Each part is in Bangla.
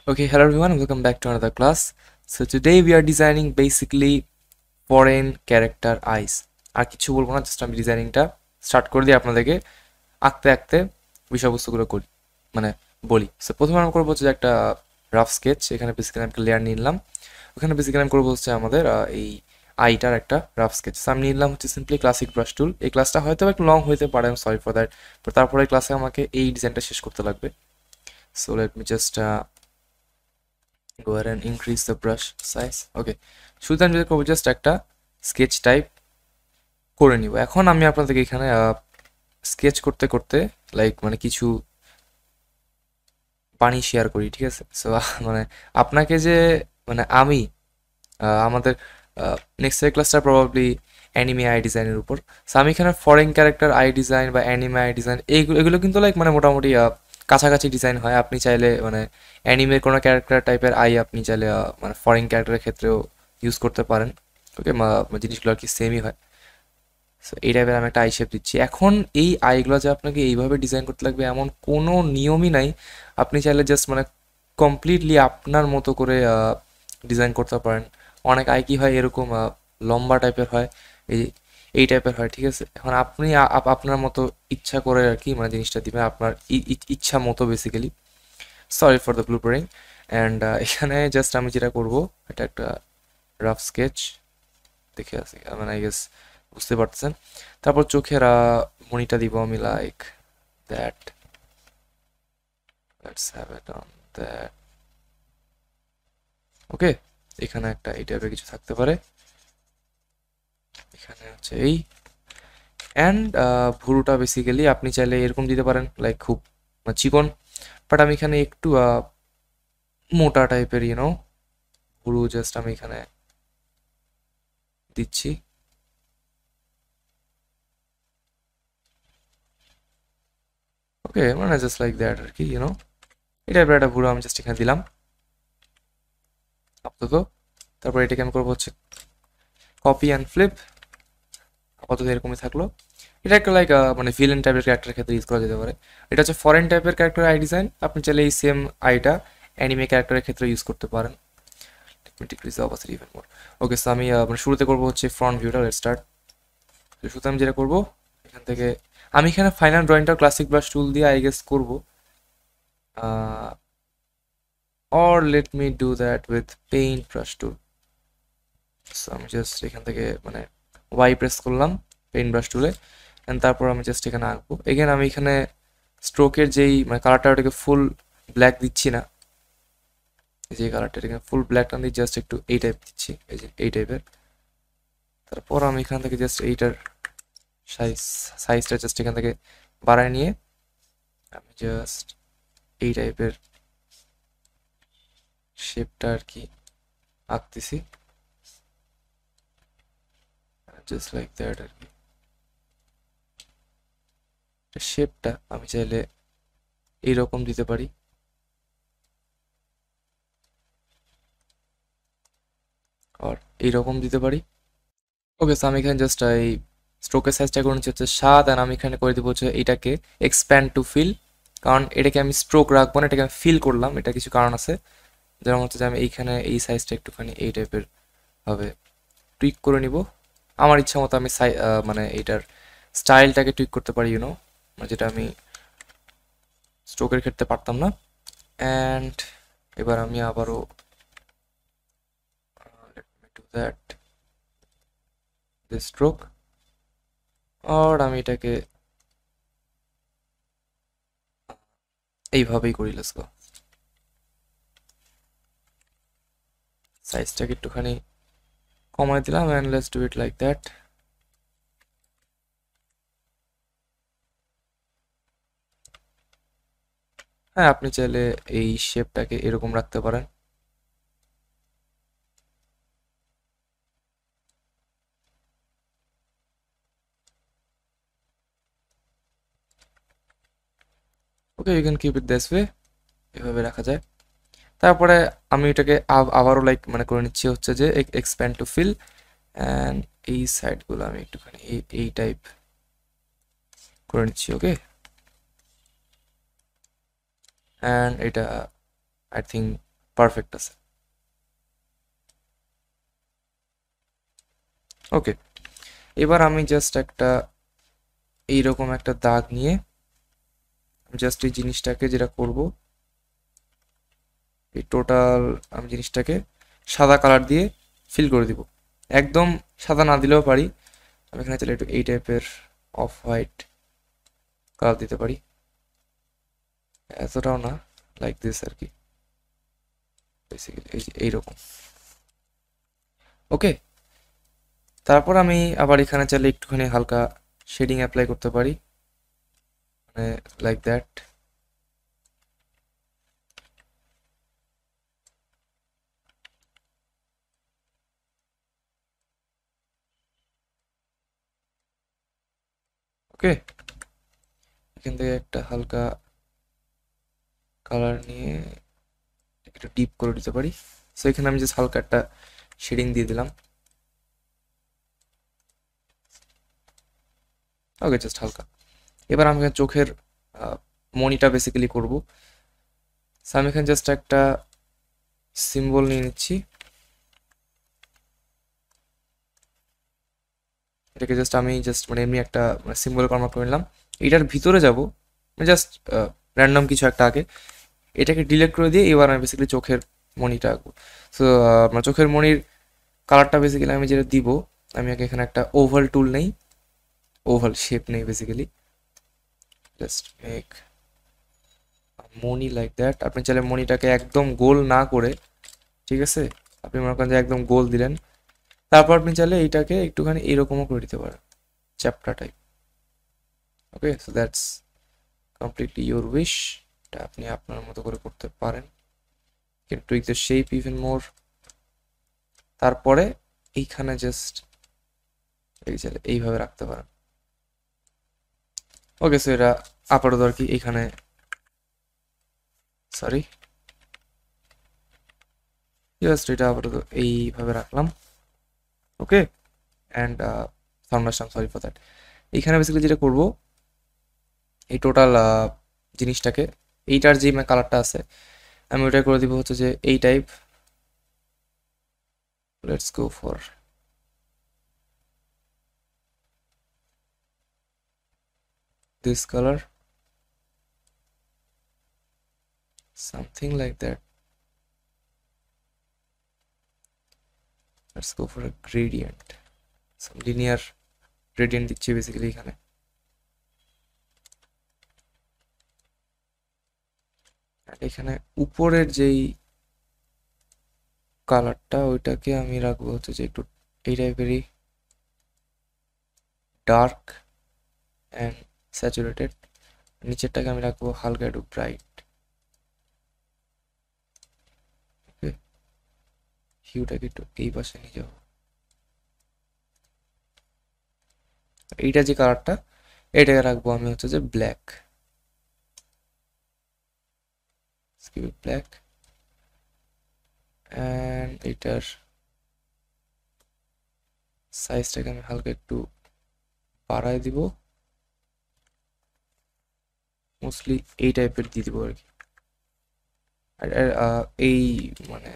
Okay, hello everyone, welcome back to another class. So today we are designing basically foreign character eyes. আর কিছু বলবো না, জাস্ট আমি ডিজাইনিংটা স্টার্ট করে দিই আপনাদেরকে আঁকতে আঁকতে বিষয়বস্তুগুলো করি মানে বলি। সো প্রথমে আমরা করবো হচ্ছে যে একটা রাফ স্কেচ। এখানে বেসিক্যালি আমি একটা লেয়ার নিয়ে নিলাম। ওখানে বেসিক্যালি আমি করবো হচ্ছে আমাদের এই আইটার একটা রাফ স্কেচ। সো আমি নিলাম হচ্ছে সিম্পলি ক্লাসিক ব্রাশ টুল। এই ক্লাসটা হয়তো একটু লং হইতে পারে, আমি সরি ফর দ্যাট, বাট তারপরে ক্লাসে আমাকে এই ডিজাইনটা শেষ করতে লাগবে। So let me just go ahead and increase the brush size. Okay, শুধু আমি যেটা করবো জাস্ট একটা স্কেচ টাইপ করে নিব। এখন আমি আপনাদেরকে এখানে স্কেচ করতে করতে লাইক মানে কিছু পানি শেয়ার করি, ঠিক আছে? সো মানে আপনাকে যে মানে আমি আমাদের নেক্সট ক্লাসটা প্রবাবলি অ্যানিমে আই ডিজাইনের উপর। সো আমি এখানে ফরেন ক্যারেক্টার আই ডিজাইন বা অ্যানিমে আই ডিজাইন এইগুলো এগুলো কিন্তু লাইক মানে মোটামুটি কাছাকাছি ডিজাইন হয়। আপনি চাইলে মানে অ্যানিমের কোনো ক্যারেক্টার টাইপের আই আপনি চাইলে মানে ফরেন ক্যারেক্টারের ক্ষেত্রেও ইউজ করতে পারেন। ওকে, জিনিসগুলো আর কি সেমই হয়। সো এই টাইপের আমি একটা আই শেপ দিচ্ছি। এখন এই আইগুলো যে আপনাকে এইভাবে ডিজাইন করতে লাগবে এমন কোনো নিয়মই নাই। আপনি চাইলে জাস্ট মানে কমপ্লিটলি আপনার মতো করে ডিজাইন করতে পারেন। অনেক আই কি হয় এরকম লম্বা টাইপের হয়, এই এই টাইপের হয়, ঠিক আছে? এখন আপনি আপনার মতো ইচ্ছা করে আর কি মানে জিনিসটা দিবেন আপনার ইচ্ছা মতো basically. Sorry for the bloopering. And এখানে জাস্ট আমি যেটা করব, এটা একটা রাফ স্কেচ দেখে আসি মানে আই গেস বুঝতে পারতেছেন। তারপর চোখের মনিটা দিব আমি like that. Let's have it on that. Okay, এখানে একটা এই টাইপের কিছু থাকতে পারে। এখানে হচ্ছে এই অ্যান্ড ভুরুটা বেসিক্যালি আপনি চাইলে এরকম দিতে পারেন লাইক খুব চিকন, বাট আমি এখানে একটু মোটা টাইপের ভুরু জাস্ট আমি এখানে দিচ্ছি। ওকে, মানে জাস্ট লাইক দ্যাট আর কি এই টাইপের একটা ভুরু আমি জাস্ট এখানে দিলাম আপাতত। তারপর এটাকে আমি করবো হচ্ছে কপি অ্যান্ড ফ্লিপ। আপাতত এরকমই থাকলো। এটা একটা লাইক মানে ভিলেন টাইপের ক্যারেক্টারের ক্ষেত্রে ইউজ করা যেতে পারে। এটা হচ্ছে ফরেন টাইপের ক্যারেক্টার আই ডিজাইন। আপনি চাইলে এই সেম আইটা অ্যানিমে ক্যারেক্টারের ক্ষেত্রে ইউজ করতে পারেন। Decrease the opacity even more. Okay, so আমি মানে শুরুতে করবো হচ্ছে ফ্রন্ট ভিউটা। Let's start. শুরুতে আমি যেটা করবো এখান থেকে আমি এখানে ফাইনাল ড্রয়িংটা ক্লাসিক ব্রাশ টুল দিয়ে আই গেস করবো, or let me do that with paint brush tool. So আমি জাস্ট এখান থেকে মানে ওয়াই প্রেস করলাম পেইন্ট ব্রাশ টুলে, অ্যান্ড তারপর আমি জাস্ট এখানে আঁকবো। এখানে আমি এখানে স্ট্রোকের যেই মানে কালারটা ওটাকে ফুল ব্ল্যাক দিচ্ছি না, এই যে কালারটা এখানে ফুল ব্ল্যাক না দিয়ে জাস্ট একটু এই টাইপ দিচ্ছি, এই যে এই টাইপের। তারপর আমি এখান থেকে জাস্ট এইটার সাইজটা জাস্ট এখান থেকে বাড়ায় নিয়ে আমি জাস্ট এই টাইপের শেপটা আর কি আঁকতেছি, জাস্ট লাইক দ্যাট আর কি। শেপটা আমি চাইলে এইরকম দিতে পারি, আর এইরকম দিতে পারি। ওকে, সো আমি এখানে জাস্ট এই স্ট্রোকের সাইজটা করে নিচ্ছি হচ্ছে 7, আর আমি এখানে করে দিব হচ্ছে এটাকে এক্সপ্যান্ড টু ফিল। কারণ এটাকে আমি স্ট্রোক রাখবো না, এটাকে আমি ফিল করলাম, এটা কিছু কারণ আছে। যেমন হচ্ছে যে আমি এইখানে এই সাইজটা একটুখানি এই টাইপের ভাবে টুইক করে নিব আমার ইচ্ছা মতো। আমি মানে এইটার স্টাইলটাকে টুইক করতে পারি মানে যেটা আমি স্ট্রোকের ক্ষেত্রে পারতাম না। অ্যান্ড এবার আমি আবারও let me do that this stroke, আর আমি এটাকে এইভাবেই করি। লেটস গো, সাইজটাকে একটুখানি কমাই দিলাম, and let's do it like that. হ্যাঁ, আপনি চাইলে এই শেপটাকে এরকম রাখতে পারেন। Okay, you can keep it this way, এভাবে রাখা যায়। তারপরে আমি এটাকে আবারও লাইক মানে করে নিচ্ছি হচ্ছে যে এক্সপ্যান্ড টু ফিল, অ্যান্ড এই সাইডগুলো আমি একটুখানি এই টাইপ করে নিচ্ছি। ওকে, অ্যান্ড এটা আই থিঙ্ক পারফেক্ট আছে। ওকে, এবার আমি জাস্ট একটা এইরকম একটা দাগ নিয়ে জাস্ট এই জিনিসটাকে যেটা করব, এই টোটাল আমি জিনিসটাকে সাদা কালার দিয়ে ফিল করে দিব। একদম সাদা না দিলেও পারি, আমি এখানে চাইলে একটু এই টাইপের অফ হোয়াইট কালার দিতে পারি, এতটাও না, লাইক দিস আর কি, বেসিক্যালি এই যে এইরকম। ওকে, তারপর আমি আবার এখানে চাইলে একটুখানি হালকা শেডিং অ্যাপ্লাই করতে পারি, মানে লাইক দ্যাট। ওকে, এখান থেকে একটা হালকা কালার নিয়ে একটু ডিপ করে দিতে পারি। সো এখানে আমি জাস্ট হালকা একটা শেডিং দিয়ে দিলাম। ওকে, জাস্ট হালকা। এবার আমি এখানে চোখের মনিটা বেসিক্যালি করব। সো আমি এখানে জাস্ট একটা সিম্বল নিয়ে নিচ্ছি, এটাকে জাস্ট আমি জাস্ট মানে এমনি একটা সিম্বল কনভার্ট করে নিলাম। এটার ভিতরে যাব জাস্ট র্যান্ডম কিছু একটা আগে, এটাকে ডিলিট করে দিয়ে এবার আমি বেসিক্যালি চোখের মনিটা আঁকবো। সো আমার চোখের মনির কালারটা বেসিক্যালি আমি যেটা দিব, আমি আগে এখানে একটা ওভাল টুল নেই, ওভাল শেপ নেই basically, just make money like that. আপনি চাইলে মনিটাকে একদম গোল না করে, ঠিক আছে, আপনি মনে করেন যে একদম গোল দিলেন, তারপর আপনি চাইলে এইটাকে একটুখানি এরকমও করে দিতে পারেন, চ্যাপ্টা type. Okay, so that's completely your wish, এটা আপনি আপনার মতো করে করতে পারেন, can টুইক the shape even more. তারপরে এইখানে জাস্ট এই চাইলে এইভাবে রাখতে পারেন। ওকে, সো এটা আপাতত আর কি এইখানে, সরি, জাস্ট এটা আপাতত এইভাবে রাখলাম। Okay, and foundation, sorry for that. এইখানে বেসিক্যালি যেটা করব, এই টোটাল জিনিসটাকে, এইটার যে কালারটা আছে আমি ওটা করে দিব হচ্ছে যে এই type, let's go for this color, something like that. Let's go for a gradient, some linear gradient দিচ্ছি বেসিক্যালি এখানে। এখানে উপরের যেই কালারটা ওইটাকে আমি রাখবো হচ্ছে যে একটু এই টাইপেরই ডার্ক অ্যান্ড স্যাচুরেটেড, নিচেরটাকে আমি রাখবো হালকা একটু ব্রাইট। ওকে, হিউটাকে একটু এই পাশে নিয়ে যাবো। এইটা যে কালারটা এটাকে রাখবো আমি হচ্ছে যে ব্ল্যাক, ব্ল্যাক, অ্যান্ড এটার সাইজটাকে আমি হালকা একটু বাড়ায় দিব, মোস্টলি এই টাইপের দিয়ে দিব আর কি। আর এই মানে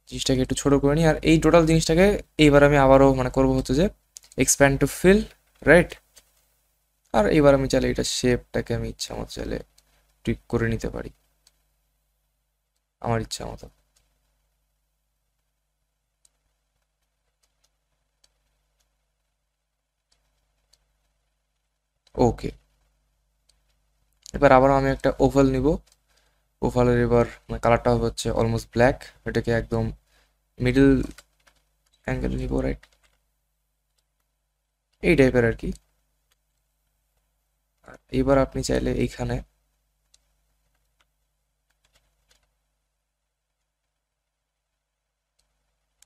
জিনিসটাকে একটু ছোট করে নিই, আর এই টোটাল জিনিসটাকে এইবার আমি আবারও মানে করবো হচ্ছে যে এক্সপ্যান্ড টু ফিল, রাইট। আর এইবার আমি চাইলে এটা শেপটাকে আমি ইচ্ছা মতো চাইলে টুইক করে নিতে পারি আমার ইচ্ছা মতো। ওকে, এবার আবারও আমি একটা ওভাল নিব, ওভালের এবার কালারটা হবে হচ্ছে অলমোস্ট ব্ল্যাক, এটাকে একদম মিডল অ্যাঙ্গেল নিব, রাইট, এই টাইপের আর কি। আর এবার আপনি চাইলে এইখানে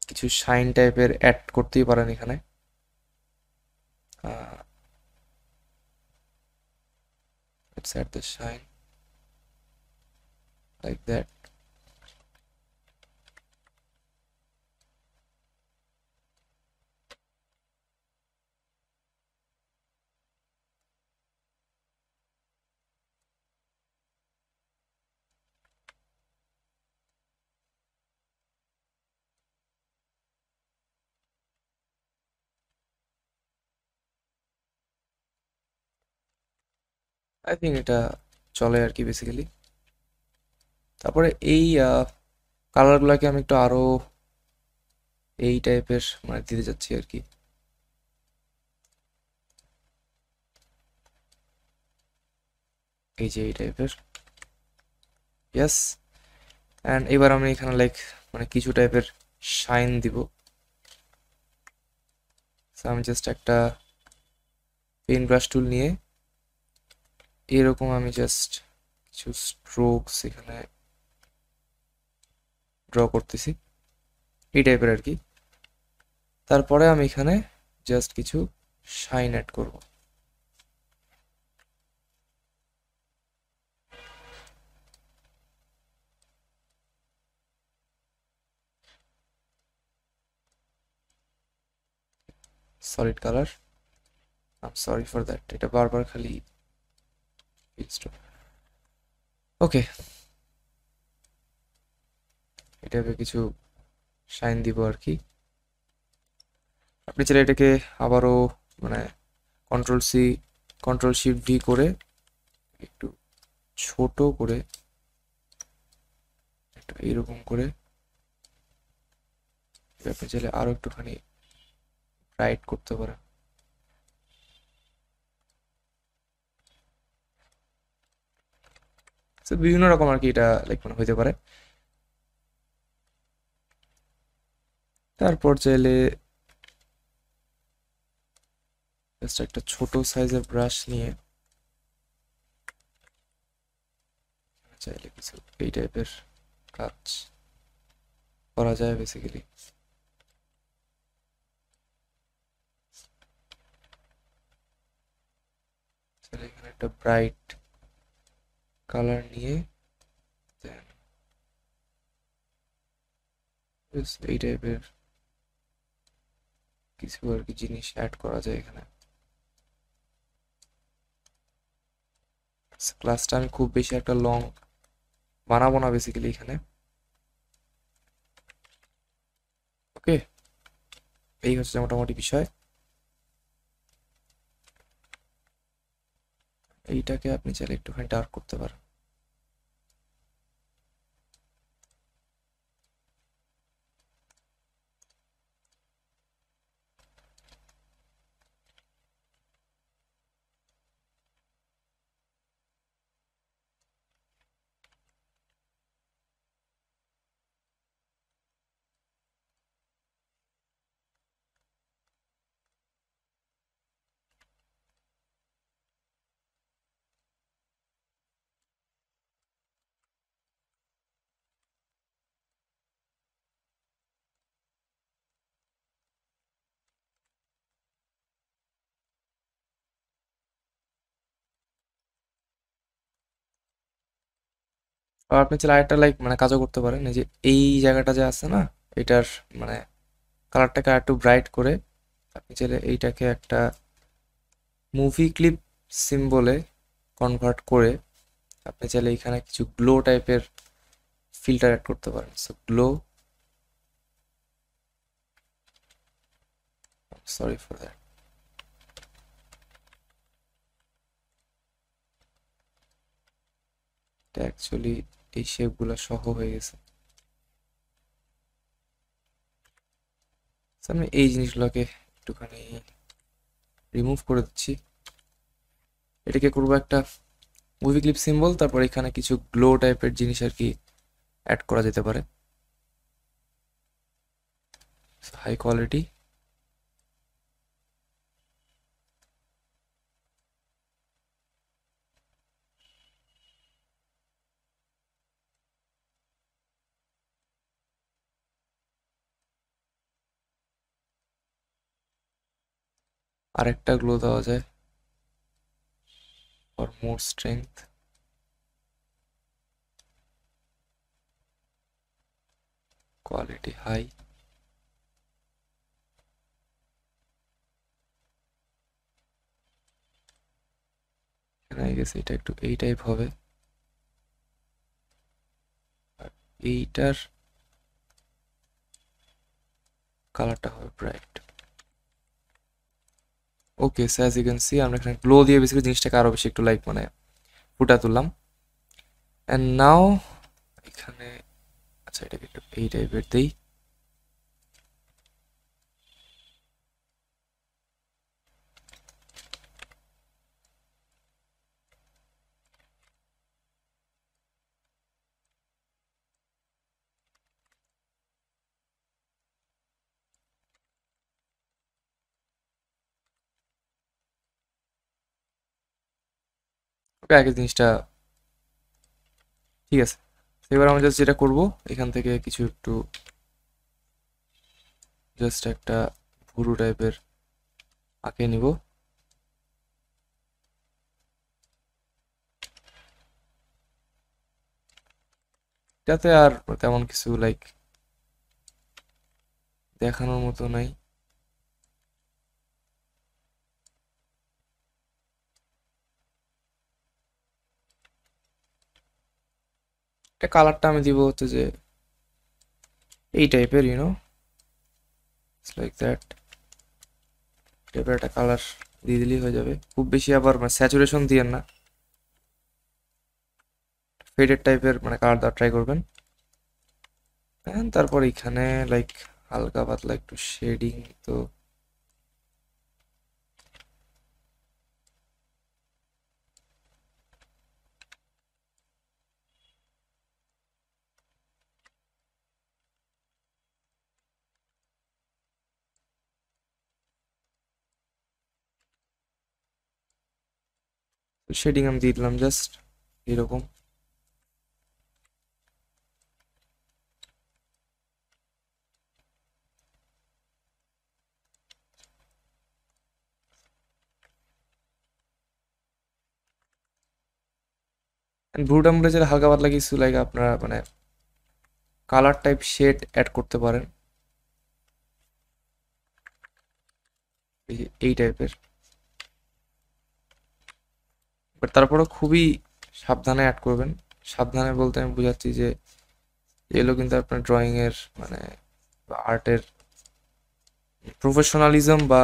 কিছু শাইন টাইপের অ্যাড করতেই পারেন এখানে। Let's add the shine like that. I think এটা চলে আর কি বেসিক্যালি। তারপরে এই কালারগুলোকে আমি একটু আরো এই টাইপের মানে দিতে যাচ্ছি আর কি। এই যে এই টাইপের, ইয়েস। অ্যান্ড এবার আমি এখানে লাইক মানে কিছু টাইপের শাইন দিব। সো আমি জাস্ট একটা পেন ব্রাশ টুল নিয়ে এরকম আমি জাস্ট কিছু স্ট্রোকস এখানে ড্র করতেছি এই টাইপের আর কি। তারপরে আমি এখানে জাস্ট কিছু শাইন অ্যাড করব। Solid colour, I am sorry for that, এটা বারবার খালি ওকে। এটা কিছু শাইন দিব আর কি। আপনি চাইলে এটাকে আবারও মানে control C control shift V করে একটু ছোট করে একটু এইরকম করে আপনি চাইলে আরো একটুখানি ব্রাইট করতে পারেন। বিভিন্ন রকম আর কি এটা লাইক মানে হইতে পারে। তারপর চাইলে জাস্ট একটা ছোট সাইজের ব্রাশ নিয়ে চাইলে কিছু এই টাইপের কাজ করা যায় বেসিক্যালি। চাইলে এখানে একটা ব্রাইট কালার নিয়ে দেন এই টাইপের কিছু আর কি জিনিস অ্যাড করা যায় এখানে। ক্লাসটা আমি খুব বেশি একটা লং বানাবো না বেসিক্যালি এখানে। ওকে, এই হচ্ছে মোটামুটি বিষয়। এইটাকে আপনি চাইলে একটুখানি ডার্ক করতে পারেন। আর আপনি চাইলে আরেকটা লাইক মানে কাজও করতে পারেন। এই যে এই জায়গাটা যে আছে না, এটার মানে কালারটাকে আর একটু ব্রাইট করে আপনি চাইলে এইটাকে একটা মুভি ক্লিপ সিম্বলে কনভার্ট করে আপনি চাইলে এখানে কিছু গ্লো টাইপের ফিল্টার অ্যাড করতে পারেন। So glow, sorry for that. এটা অ্যাকচুয়ালি এই শেপগুলো সহ হয়ে গেছে। So, আমি এই জিনিসগুলোকে একটুখানি রিমুভ করে দিচ্ছি। এটাকে করবো একটা মুভি ক্লিপ সিম্বল, তারপর এখানে কিছু গ্লো টাইপের জিনিস আর কি অ্যাড করা যেতে পারে। হাই কোয়ালিটি, আরেকটা গ্লো দেওয়া যায় for more strength. Quality high, এখানে গেছে এটা একটু এই টাইপ হবে, আর এইটার কালারটা হবে bright. Okay, so as you can see আমরা এখানে গ্লো দিয়ে বেসিক্যালি জিনিসটাকে আরো বেশি একটু লাইক মানে ফুটা তুললাম। অ্যান্ড নাও এখানে আচ্ছা এটাকে একটু এই টাইপের দিই। ওকে, আগে জিনিসটা ঠিক আছে। এবার আমরা জাস্ট যেটা করব, এখান থেকে কিছু একটু জাস্ট একটা ভুরু টাইপের আঁকে নিব। যাতে আর তেমন কিছু লাইক দেখানোর মতো নাই। এটা কালারটা আমি দিব হচ্ছে যে এই টাইপের, লাইক দ্যাট টাইপের একটা কালার দিয়ে দিলেই হয়ে যাবে। খুব বেশি আবার স্যাচুরেশন দিয়েন না, ফেডেড টাইপের কালার দেওয়ার ট্রাই করবেন। তারপর এখানে লাইক হালকা পাতলা একটু শেডিং তো শেডিং আমি দিয়ে দিলাম জাস্ট এরকম। ব্লুটা মূলে যেটা হালকা পাতলা কিছু লাইক আপনারা কালার টাইপ শেড অ্যাড করতে পারেন, এই টাইপের। বাট তারপরেও খুবই সাবধানে অ্যাড করবেন। সাবধানে বলতে আমি বোঝাচ্ছি যে এগুলো কিন্তু আপনার ড্রয়িংয়ের আর্টের প্রফেশনালিজম বা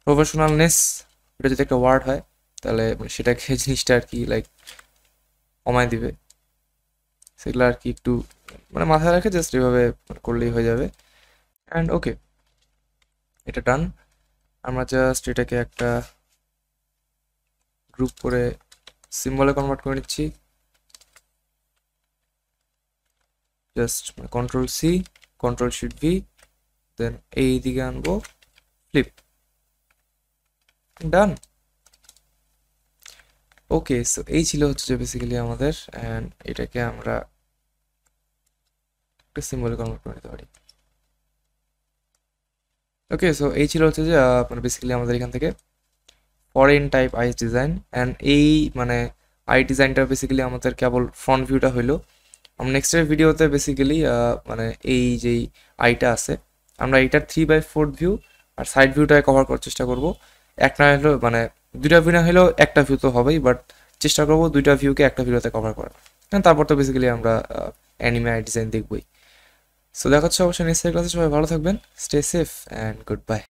প্রফেশনালনেস, এটা যদি একটা ওয়ার্ড হয় তাহলে সেটাকে জিনিসটা আর কি লাইক কমায় দিবে। সেগুলো আর কি একটু মাথায় রাখে জাস্ট এভাবে করলেই হয়ে যাবে। অ্যান্ড ওকে, এটা ডান। আমরা জাস্ট এটাকে একটা গ্রুপ করে সিম্বলে কনভার্ট করে নিচ্ছি। Just control C, control shift V, then এই দিকে আনবো, ফ্লিপ, ডান। ওকে, সো এই ছিল হচ্ছে যে বেসিক্যালি আমাদের, অ্যান্ড এটাকে আমরা একটা সিম্বলে কনভার্ট করে নিতে পারি। ওকে, সো এই ছিল হচ্ছে যে বেসিক্যালি আমাদের এখান থেকে foreign type eyes design. And এই আই ডিজাইনটা বেসিক্যালি আমাদের কেবল ফ্রন্ট ভিউটা হইলো। আমরা নেক্সটের ভিডিওতে বেসিক্যালি এই যেই আইটা আছে আমরা এইটার 3/4 ভিউ আর সাইড ভিউটাকে কভার করার চেষ্টা করব। একটা হলো দুইটা ভিউ না হলেও একটা ভিউ তো হবেই, বাট চেষ্টা করব দুইটা ভিউকে একটা ভিডিওতে কভার করার। তারপর তো বেসিক্যালি আমরা অ্যানিমে আই ডিজাইন দেখবই। সো দেখা হচ্ছে অবশ্যই নেক্সট ক্লাসে। সবাই ভালো থাকবেন, stay safe and good bye.